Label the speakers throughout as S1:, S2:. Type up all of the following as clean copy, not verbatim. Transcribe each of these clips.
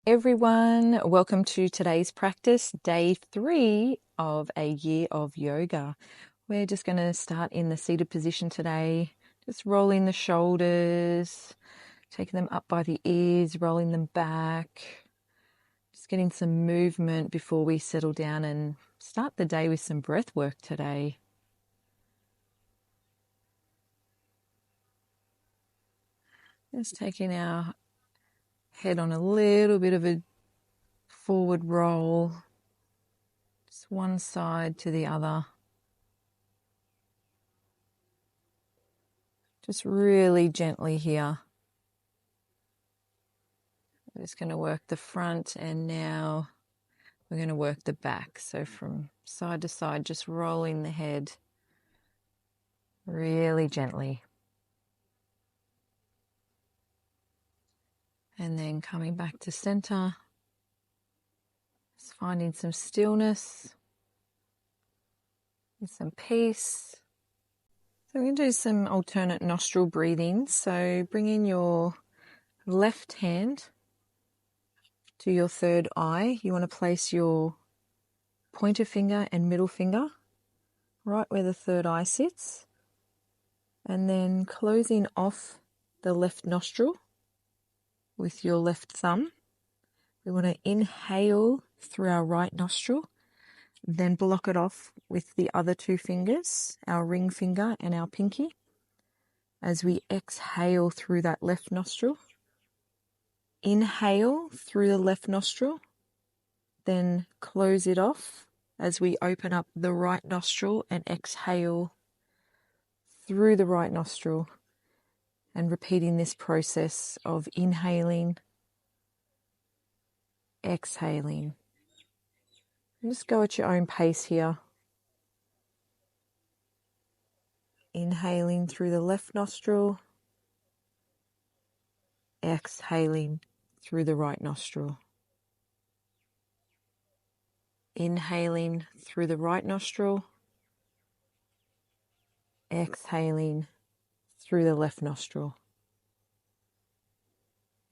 S1: Everyone, welcome to today's practice, day 3 of a year of yoga. We're just going to start in the seated position today, just rolling the shoulders, taking them up by the ears, rolling them back, just getting some movement before we settle down and start the day with some breath work today. Just taking our head on a little bit of a forward roll, just one side to the other. Just really gently here. We're just going to work the front and now we're going to work the back. So from side to side, just rolling the head really gently. And then coming back to center, just finding some stillness and some peace. So we're going to do some alternate nostril breathing. So bring in your left hand to your third eye. You want to place your pointer finger and middle finger right where the third eye sits. And then closing off the left nostril with your left thumb. We want to inhale through our right nostril, then block it off with the other two fingers, our ring finger and our pinky. As we exhale through that left nostril, inhale through the left nostril, then close it off as we open up the right nostril and exhale through the right nostril. And repeating this process of inhaling, exhaling. And just go at your own pace here. Inhaling through the left nostril, exhaling through the right nostril. Inhaling through the right nostril, exhaling through the left nostril.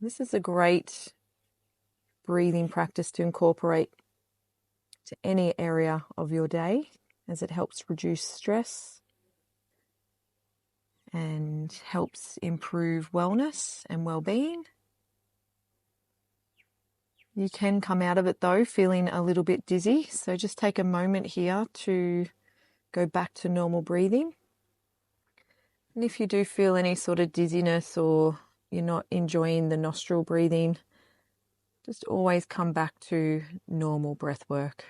S1: This is a great breathing practice to incorporate to any area of your day as it helps reduce stress and helps improve wellness and well-being. You can come out of it though feeling a little bit dizzy, so just take a moment here to go back to normal breathing. And if you do feel any sort of dizziness or you're not enjoying the nostril breathing, just always come back to normal breath work.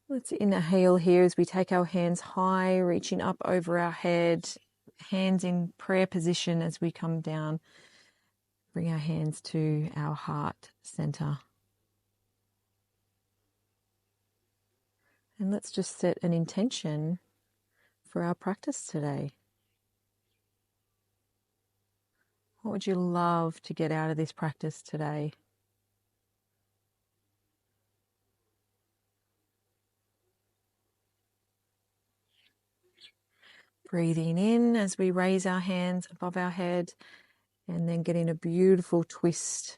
S1: Let's inhale here as we take our hands high, reaching up over our head, hands in prayer position as we come down. Bring our hands to our heart center. And let's just set an intention for our practice today. What would you love to get out of this practice today? Breathing in as we raise our hands above our head, and then getting a beautiful twist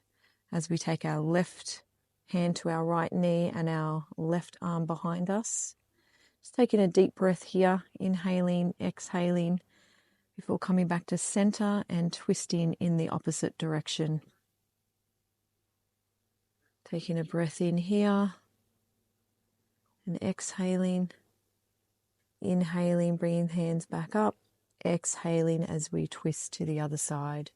S1: as we take our left hand to our right knee and our left arm behind us. Just taking a deep breath here, inhaling, exhaling, before coming back to center and twisting in the opposite direction. Taking a breath in here and exhaling, inhaling, bringing hands back up, exhaling as we twist to the other side.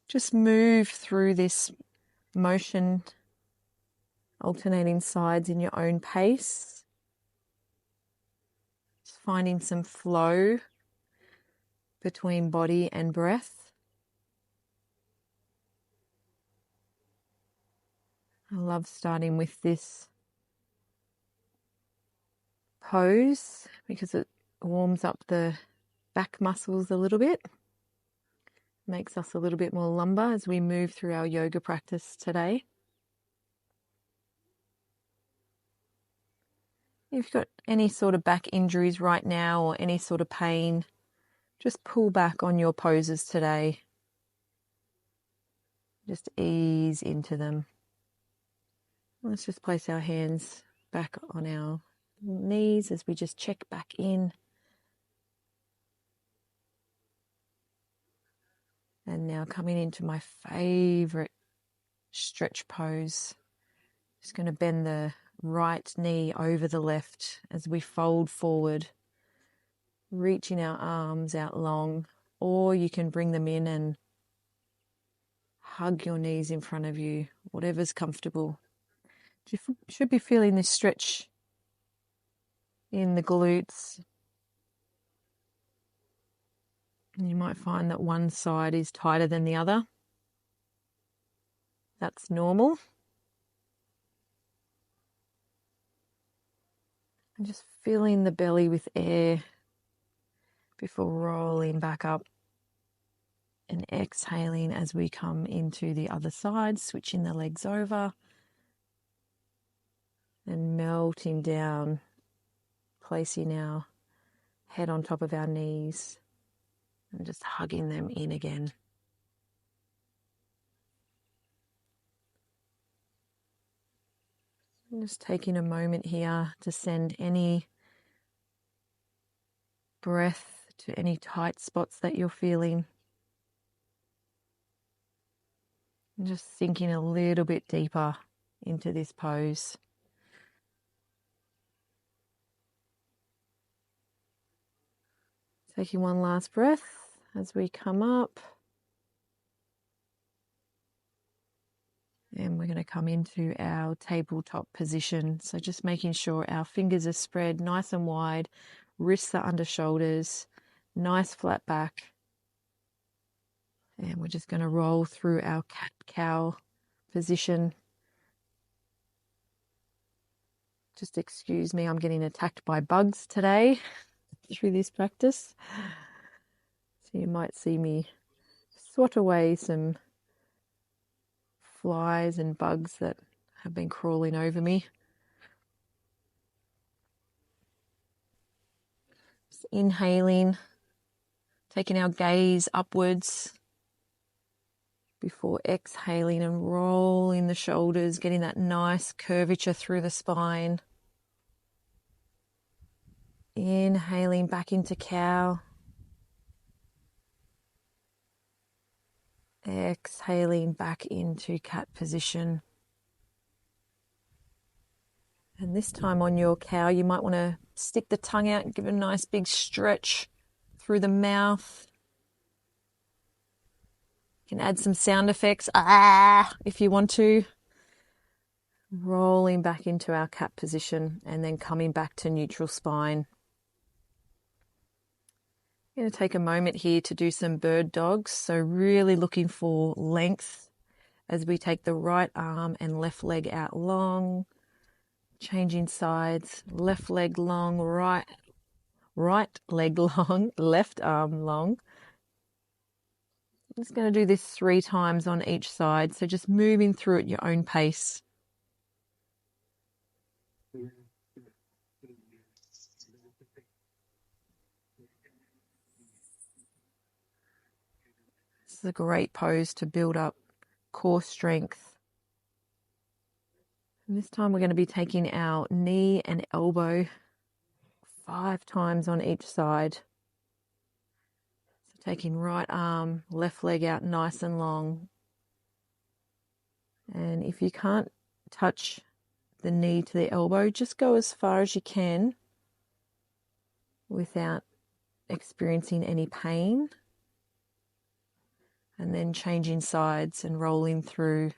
S1: Just move through this motion, alternating sides in your own pace. Just finding some flow between body and breath. I love starting with this pose because it warms up the back muscles a little bit. Makes us a little bit more lumbar as we move through our yoga practice today. If you've got any sort of back injuries right now or any sort of pain, just pull back on your poses today. Just ease into them. Let's just place our hands back on our knees as we just check back in. And now coming into my favorite stretch pose. Just going to bend the right knee over the left as we fold forward, reaching our arms out long, or you can bring them in and hug your knees in front of you, whatever's comfortable. You should be feeling this stretch in the glutes. And you might find that one side is tighter than the other. That's normal. And just filling the belly with air before rolling back up and exhaling as we come into the other side, switching the legs over and melting down, placing our head on top of our knees and just hugging them in again. And just taking a moment here to send any breath to any tight spots that you're feeling. And just sinking a little bit deeper into this pose. Taking one last breath as we come up. And we're going to come into our tabletop position. So just making sure our fingers are spread nice and wide, wrists are under shoulders, nice flat back. And we're just going to roll through our cat-cow position. Just excuse me, I'm getting attacked by bugs today through this practice. So you might see me swat away some flies and bugs that have been crawling over me. Just inhaling, taking our gaze upwards before exhaling and rolling the shoulders, getting that nice curvature through the spine. Inhaling back into cow. Exhaling back into cat position. And this time on your cow, you might want to stick the tongue out and give it a nice big stretch through the mouth. You can add some sound effects, if you want to. Rolling back into our cat position and then coming back to neutral spine. I'm going to take a moment here to do some bird dogs. So really looking for length as we take the right arm and left leg out long. Changing sides, left leg long, right leg long, left arm long. I'm just going to do this 3 times on each side. So just moving through at your own pace. This is a great pose to build up core strength. And this time we're going to be taking our knee and elbow 5 times on each side. So taking right arm, left leg out nice and long. And if you can't touch the knee to the elbow, just go as far as you can without experiencing any pain. And then changing sides and rolling through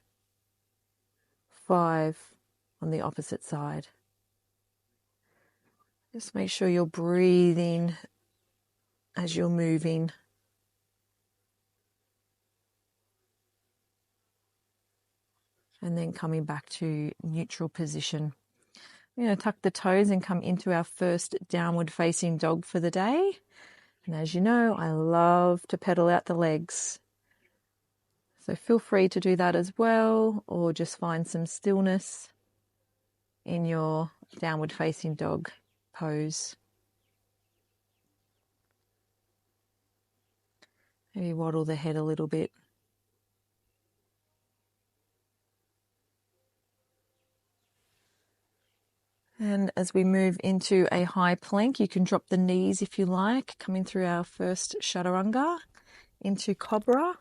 S1: 5 on the opposite side. Just make sure you're breathing as you're moving. And then coming back to neutral position. We're going to tuck the toes and come into our first downward facing dog for the day. And as you know, I love to pedal out the legs. So feel free to do that as well, or just find some stillness in your downward facing dog pose. Maybe waddle the head a little bit. And as we move into a high plank, you can drop the knees if you like, coming through our first chaturanga into cobra.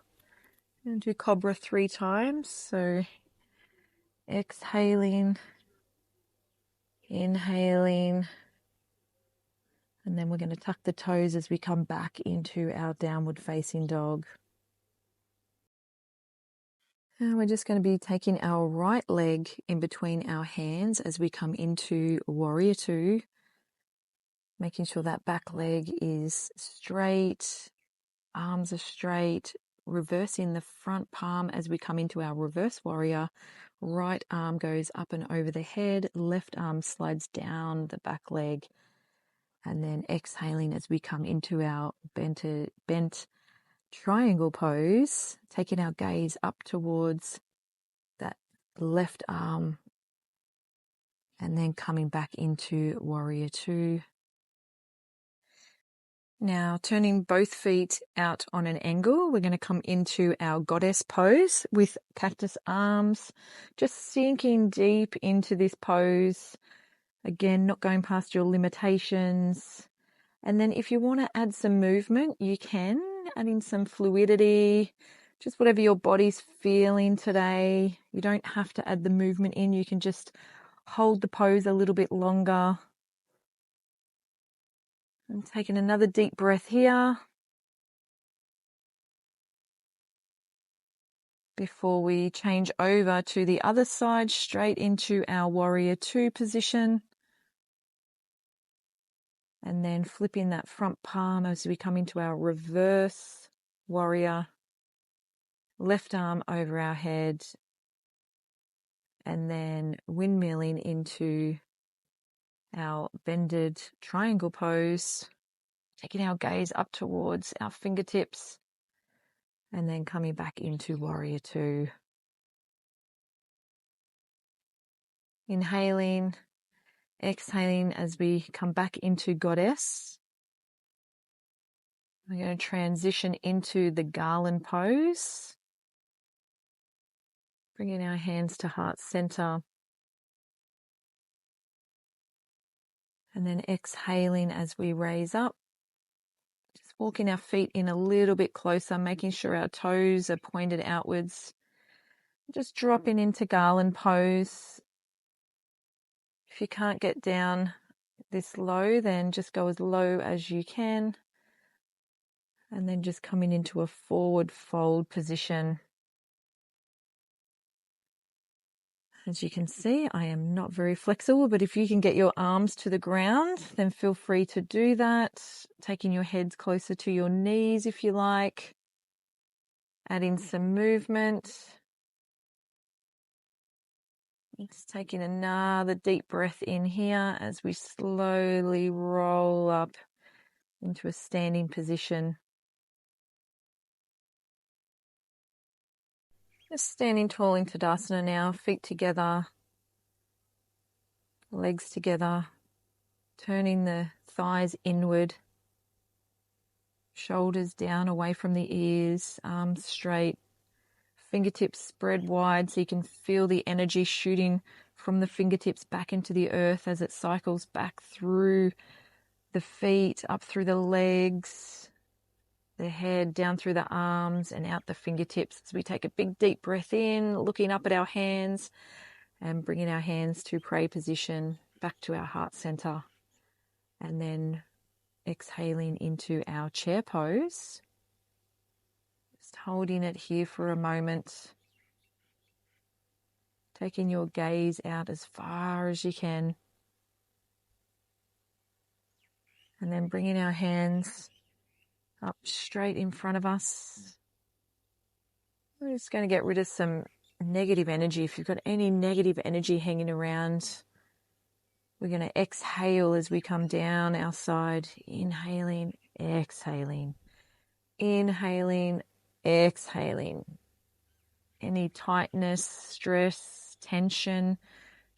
S1: And do cobra 3 times. So exhaling, inhaling, and then we're going to tuck the toes as we come back into our downward facing dog. And we're just going to be taking our right leg in between our hands as we come into warrior 2, making sure that back leg is straight, arms are straight, reversing the front palm as we come into our reverse warrior. Right arm goes up and over the head, left arm slides down the back leg, and then exhaling as we come into our bent triangle pose, taking our gaze up towards that left arm, and then coming back into warrior 2. Now turning both feet out on an angle, we're going to come into our goddess pose with cactus arms, just sinking deep into this pose. Again, not going past your limitations. And then if you want to add some movement, you can add in some fluidity, just whatever your body's feeling today. You don't have to add the movement in. You can just hold the pose a little bit longer. And taking another deep breath here before we change over to the other side, straight into our warrior 2 position. And then flipping that front palm as we come into our reverse warrior. Left arm over our head, and then windmilling into our bended triangle pose, taking our gaze up towards our fingertips, and then coming back into warrior 2. Inhaling, exhaling as we come back into goddess. We're going to transition into the garland pose, bringing our hands to heart center. And then exhaling as we raise up. Just walking our feet in a little bit closer, making sure our toes are pointed outwards. Just dropping into garland pose. If you can't get down this low, then just go as low as you can. And then just coming into a forward fold position. As you can see, I am not very flexible, but if you can get your arms to the ground, then feel free to do that. Taking your heads closer to your knees if you like. Adding some movement. Just taking another deep breath in here as we slowly roll up into a standing position. Just standing tall in Tadasana now, feet together, legs together, turning the thighs inward, shoulders down away from the ears, arms straight, fingertips spread wide so you can feel the energy shooting from the fingertips back into the earth as it cycles back through the feet, up through the legs, the head, down through the arms and out the fingertips as we take a big deep breath in, looking up at our hands and bringing our hands to pray position back to our heart center, and then exhaling into our chair pose. Just holding it here for a moment, taking your gaze out as far as you can, and then bringing our hands up straight in front of us. We're just going to get rid of some negative energy. If you've got any negative energy hanging around, we're going to exhale as we come down our side. Inhaling, exhaling. Inhaling, exhaling. Any tightness, stress, tension,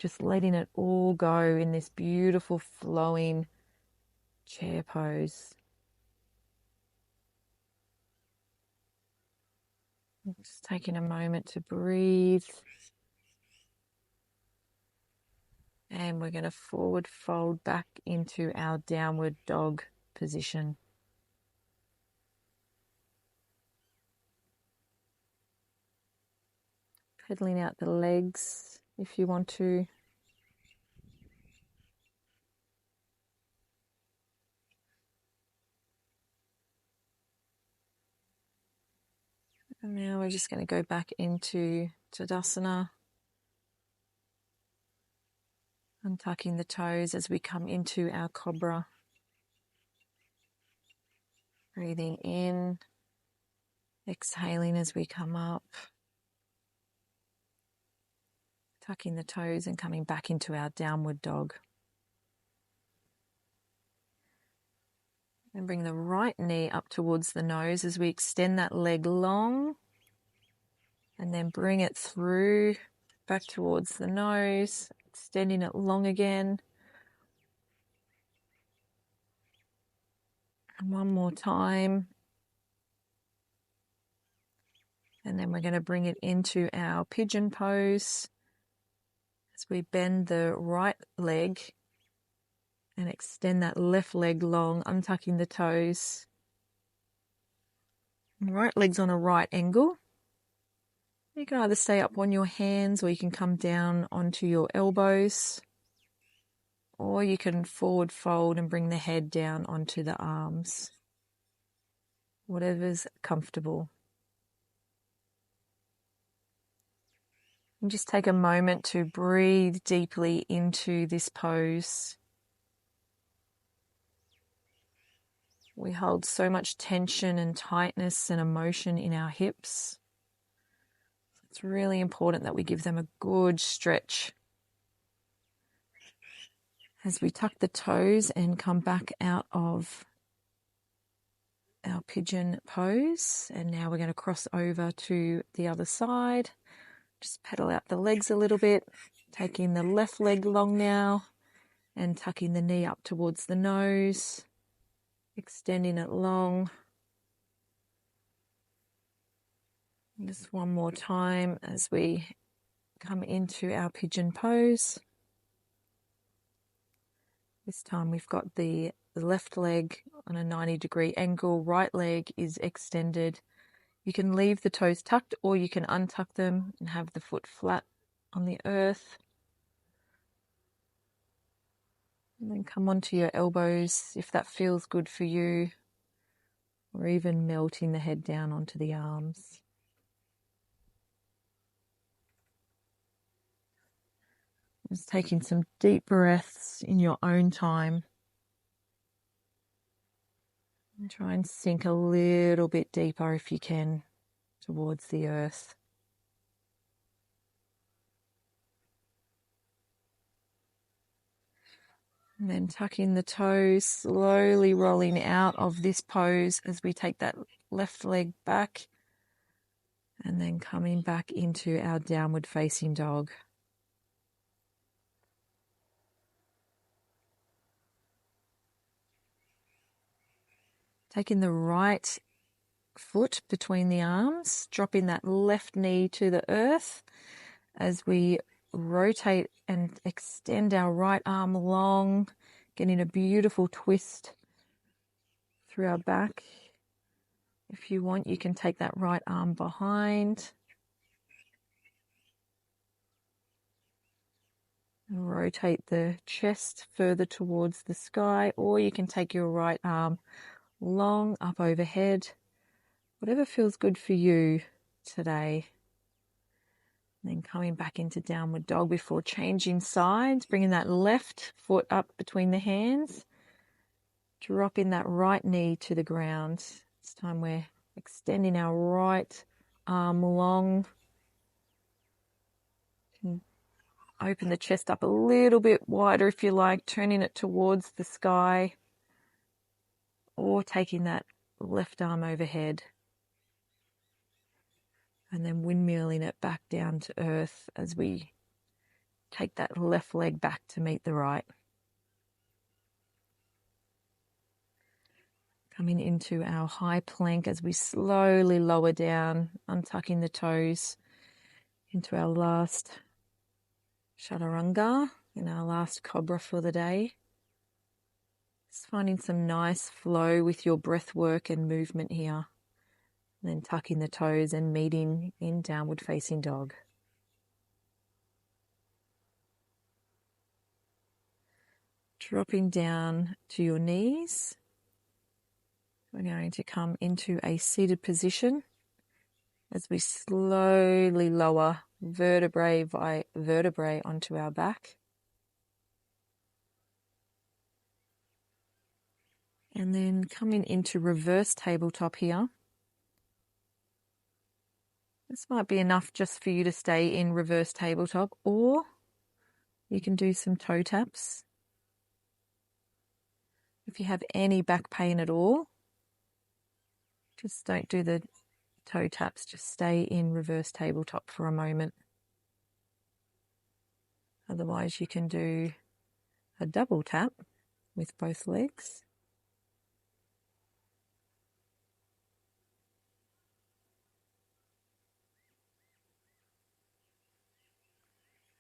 S1: just letting it all go in this beautiful flowing chair pose. Just taking a moment to breathe. And we're going to forward fold back into our downward dog position. Pedaling out the legs if you want to. And now we're just going to go back into Tadasana, untucking the toes as we come into our Cobra. Breathing in, exhaling as we come up, tucking the toes and coming back into our downward dog. And bring the right knee up towards the nose as we extend that leg long, and then bring it through back towards the nose, extending it long again. And one more time. And then we're going to bring it into our pigeon pose as we bend the right leg and extend that left leg long, untucking the toes. Right leg's on a right angle. You can either stay up on your hands or you can come down onto your elbows, or you can forward fold and bring the head down onto the arms. Whatever's comfortable. And just take a moment to breathe deeply into this pose. We hold so much tension and tightness and emotion in our hips. It's really important that we give them a good stretch. As we tuck the toes and come back out of our pigeon pose. And now we're going to cross over to the other side. Just pedal out the legs a little bit, taking the left leg long now and tucking the knee up towards the nose, extending it long. And just one more time as we come into our pigeon pose. This time we've got the left leg on a 90-degree angle, right leg is extended. You can leave the toes tucked or you can untuck them and have the foot flat on the earth. And then come onto your elbows if that feels good for you, or even melting the head down onto the arms. Just taking some deep breaths in your own time. And try and sink a little bit deeper if you can towards the earth. And then tucking the toes, slowly rolling out of this pose as we take that left leg back and then coming back into our downward facing dog. Taking the right foot between the arms, dropping that left knee to the earth as we rotate and extend our right arm long, getting a beautiful twist through our back. If you want, you can take that right arm behind. And rotate the chest further towards the sky, or you can take your right arm long up overhead. Whatever feels good for you today. And then coming back into downward dog before changing sides, bringing that left foot up between the hands, dropping that right knee to the ground. This time we're extending our right arm long. Open the chest up a little bit wider if you like, turning it towards the sky, or taking that left arm overhead and then windmilling it back down to earth as we take that left leg back to meet the right. Coming into our high plank as we slowly lower down, untucking the toes into our last chaturanga, in our last cobra for the day. Just finding some nice flow with your breath work and movement here. And then tucking the toes and meeting in downward facing dog. Dropping down to your knees. We're going to come into a seated position as we slowly lower vertebrae by vertebrae onto our back. And then coming into reverse tabletop here. This might be enough just for you to stay in reverse tabletop, or you can do some toe taps. If you have any back pain at all, just don't do the toe taps, just stay in reverse tabletop for a moment. Otherwise you can do a double tap with both legs.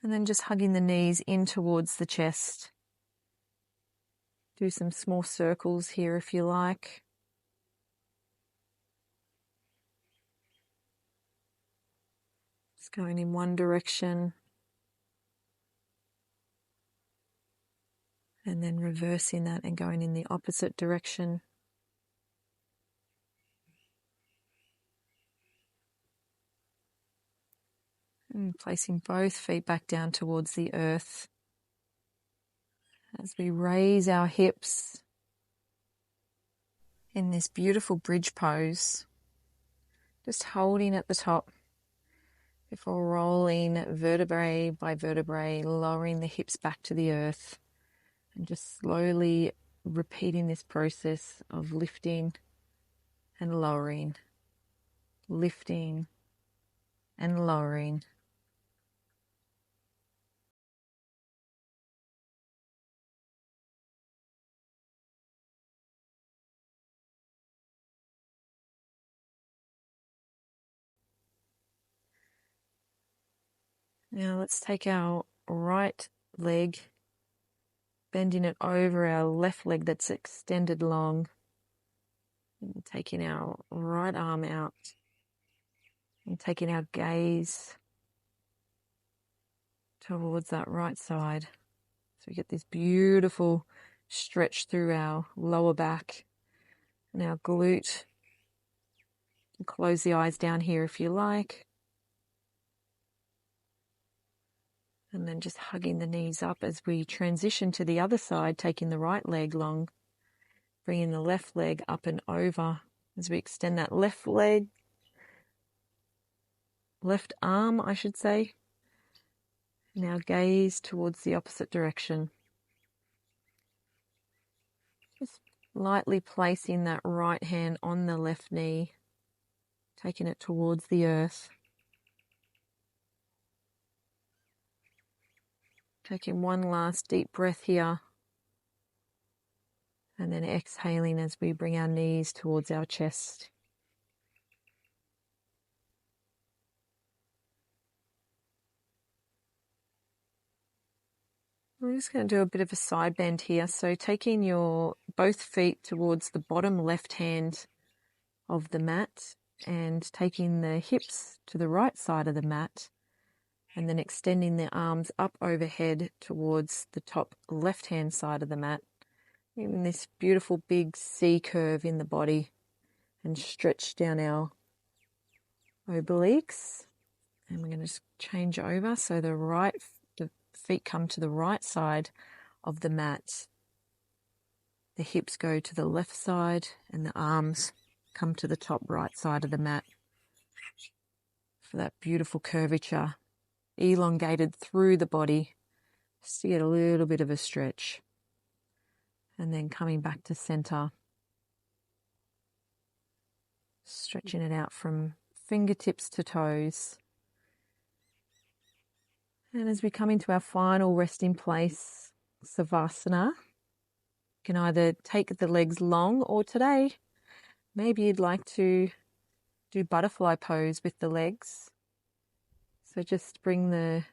S1: And then just hugging the knees in towards the chest. Do some small circles here if you like. Just going in one direction. And then reversing that and going in the opposite direction. And placing both feet back down towards the earth. As we raise our hips in this beautiful bridge pose, just holding at the top before rolling vertebrae by vertebrae, lowering the hips back to the earth, and just slowly repeating this process of lifting and lowering, lifting and lowering. Now let's take our right leg, bending it over our left leg that's extended long, and taking our right arm out and taking our gaze towards that right side. So we get this beautiful stretch through our lower back and our glute. And close the eyes down here if you like. And then just hugging the knees up as we transition to the other side, taking the right leg long, bringing the left leg up and over as we extend that left leg, left arm, I should say. Now gaze towards the opposite direction. Just lightly placing that right hand on the left knee, taking it towards the earth. Taking one last deep breath here. And then exhaling as we bring our knees towards our chest. We're just going to do a bit of a side bend here. So taking your both feet towards the bottom left hand of the mat and taking the hips to the right side of the mat, and then extending the arms up overhead towards the top left hand side of the mat, in this beautiful big C curve in the body, and stretch down our obliques. And we're going to just change over so the feet come to the right side of the mat. The hips go to the left side and the arms come to the top right side of the mat for that beautiful curvature, elongated through the body, just to get a little bit of a stretch. And then coming back to center, stretching it out from fingertips to toes. And as we come into our final resting place, Savasana, you can either take the legs long, or today, maybe you'd like to do butterfly pose with the legs. So just bring the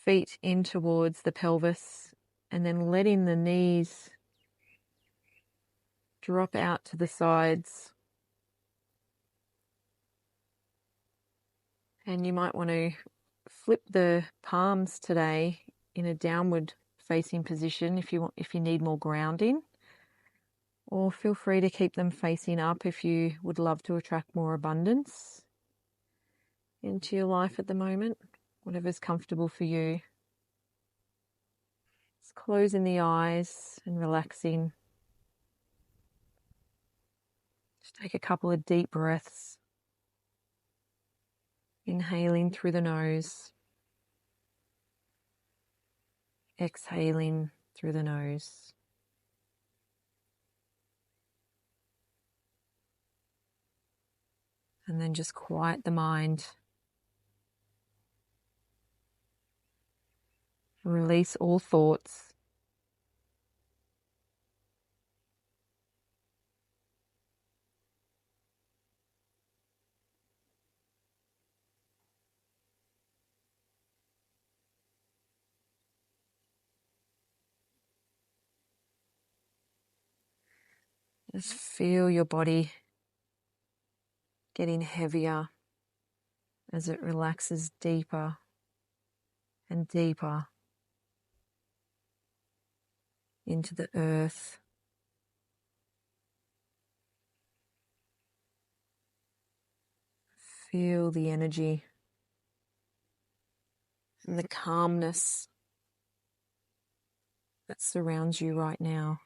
S1: feet in towards the pelvis, and then letting the knees drop out to the sides. And you might want to flip the palms today in a downward facing position if you need more grounding, or feel free to keep them facing up if you would love to attract more abundance into your life at the moment, whatever's comfortable for you. Just closing the eyes and relaxing. Just take a couple of deep breaths. Inhaling through the nose. Exhaling through the nose. And then just quiet the mind. Release all thoughts. Just feel your body getting heavier as it relaxes deeper and deeper into the earth. Feel the energy and the calmness that surrounds you right now.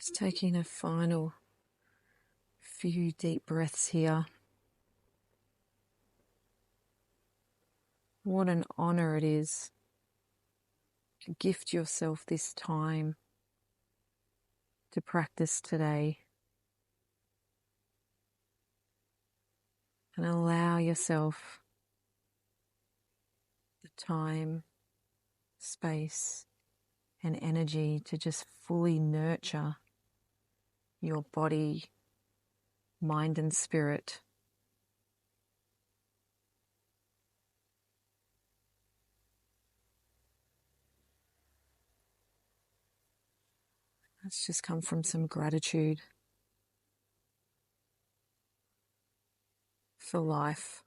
S1: Just taking a final few deep breaths here. What an honor it is to gift yourself this time to practice today, and allow yourself the time, space, and energy to just fully nurture your body, mind, and spirit. Let's just come from some gratitude for life,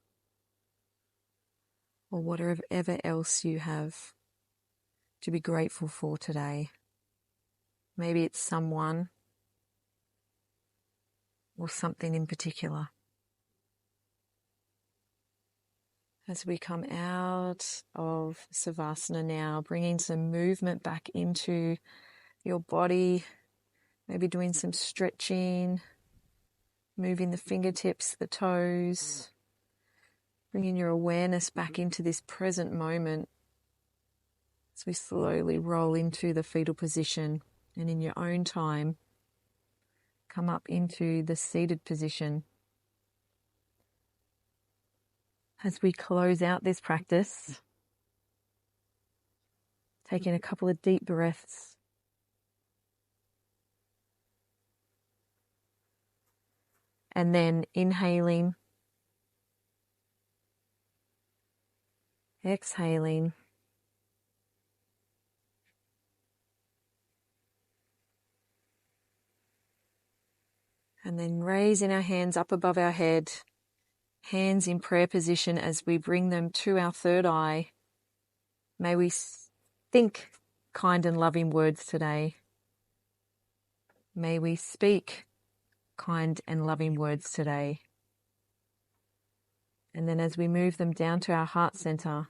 S1: or whatever else you have to be grateful for today. Maybe it's someone or something in particular. As we come out of Savasana now, bringing some movement back into your body, maybe doing some stretching, moving the fingertips, the toes, bringing your awareness back into this present moment as we slowly roll into the fetal position, and in your own time, come up into the seated position. As we close out this practice, taking a couple of deep breaths. And then inhaling, exhaling, and then raising our hands up above our head, hands in prayer position as we bring them to our third eye. May we think kind and loving words today. May we speak kind and loving words today. And then as we move them down to our heart center,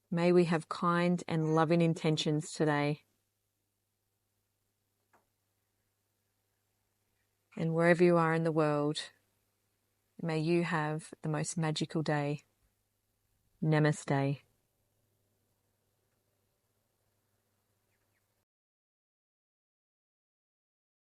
S1: may we have kind and loving intentions today. And wherever you are in the world, may you have the most magical day. Namaste.